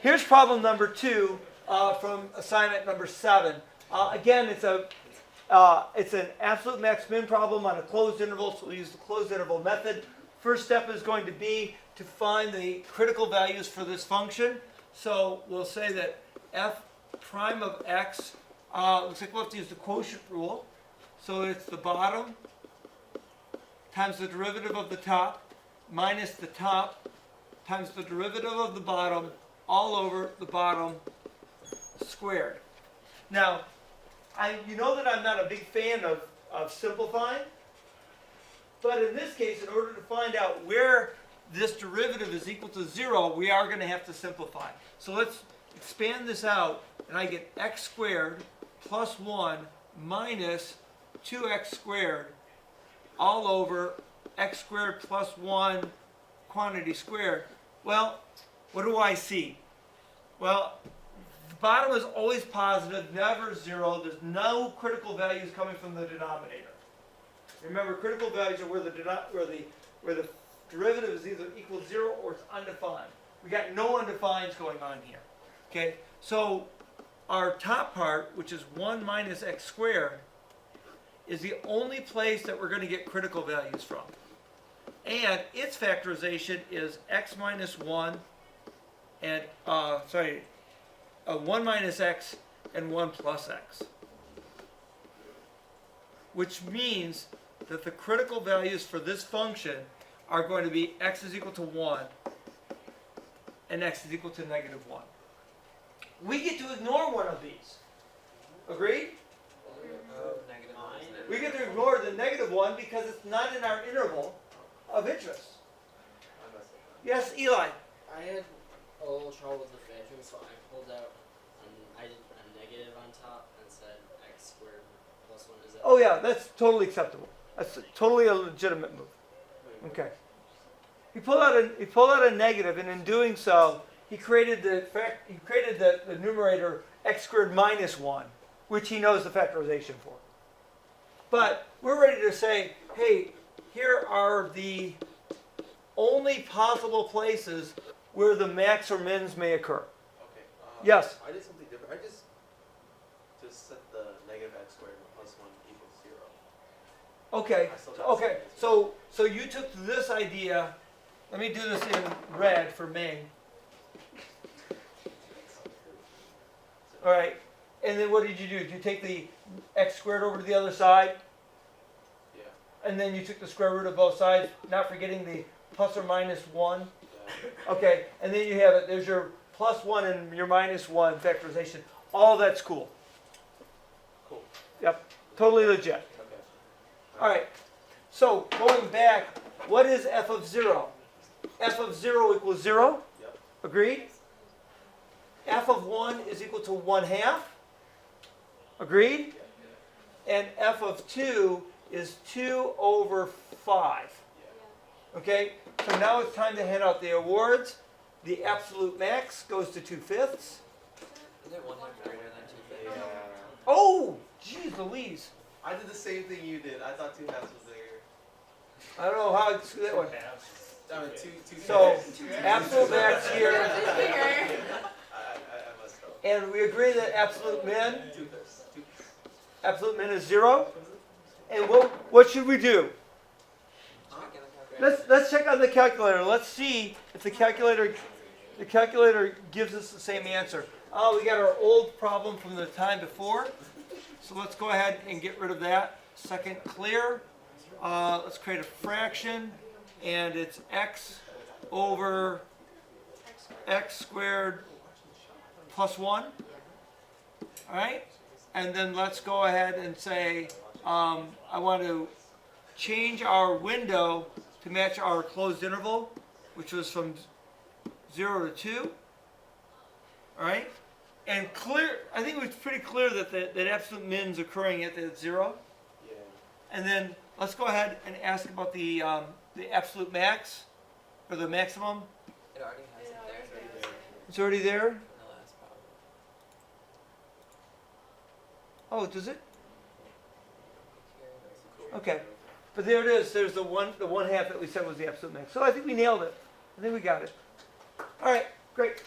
here's problem number 2 from assignment number 7. Again, it's an absolute max min problem on a closed interval, so we'll use the closed interval method. First step is going to be to find the critical values for this function. So we'll say that f prime of x, looks like we'll have to use the quotient rule. So it's the bottom times the derivative of the top minus the top times the derivative of the bottom all over the bottom squared. Now, you know that I'm not a big fan of simplifying, but in this case, in order to find out where this derivative is equal to 0, we are going to have to simplify. So let's expand this out, and I get x squared plus 1 minus 2x squared all over x squared plus 1 quantity squared. Well, what do I see? Well, the bottom is always positive, never 0. There's no critical values coming from the denominator. Remember, critical values are where the derivative is either equal to 0 or it's undefined. We got no undefineds going on here. Okay, so our top part, which is 1 minus x squared, is the only place that we're going to get critical values from. And its factorization is x minus 1 and, 1 minus x and 1 plus x. Which means that the critical values for this function are going to be x is equal to 1 and x is equal to negative 1. We get to ignore one of these. Agreed? We get to ignore the negative 1 because it's not in our interval of interest. Yes, Eli? I had a little trouble with the factoring, so I pulled out, I did a negative on top and said x squared plus 1. Is that? Oh yeah, that's totally acceptable. That's totally a legitimate move. Okay. He pulled out a negative, and in doing so, he created the numerator x squared minus 1, which he knows the factorization for. But we're ready to say, hey, here are the only possible places where the max or mins may occur. Okay. Yes? I did something different. I just set the negative x squared plus 1 equals 0. Okay. I still got Okay. So you took this idea. Let me do this in red for Ming. All right. And then what did you do? Did you take the x squared over to the other side? Yeah. And then you took the square root of both sides, not forgetting the plus or minus 1? Yeah. Okay. And then you have it. There's your plus 1 and your minus 1 factorization. All that's cool. Cool. Yep. Totally legit. Okay. All right. So going back, what is f of 0? F of 0 equals 0. Yep. Agreed? F of 1 is equal to 1/2. Agreed? And f of 2 is 2 over 5. Yeah. Okay? So now it's time to hand out the awards. The absolute max goes to 2/5. Is it 1/2 greater than 2/5? Yeah. Oh, geez Louise. I did the same thing you did. I thought 2 halves was there. I don't know how I'd screw that one. I mean, two So, halves. absolute max here. I messed up. And we agree that absolute min, 2/5. absolute min is 0. And what should we do? Let's check on the calculator. Let's see if the calculator gives us the same answer. Oh, we got our old problem from the time before. So let's go ahead and get rid of that. Second clear. Let's create a fraction, and it's x over x squared plus 1. All right? And then let's go ahead and say I want to change our window to match our closed interval, which was from 0 to 2. All right? And clear, I think it's pretty clear that absolute min's occurring at that 0. Yeah. And then let's go ahead and ask about the absolute max, or the maximum. It already has it there. It's already there. In the last problem. Oh, does it? Cool. Okay. But there it is. There's the 1/2 that we said was the absolute max. So I think we nailed it. I think we got it. All right. Great.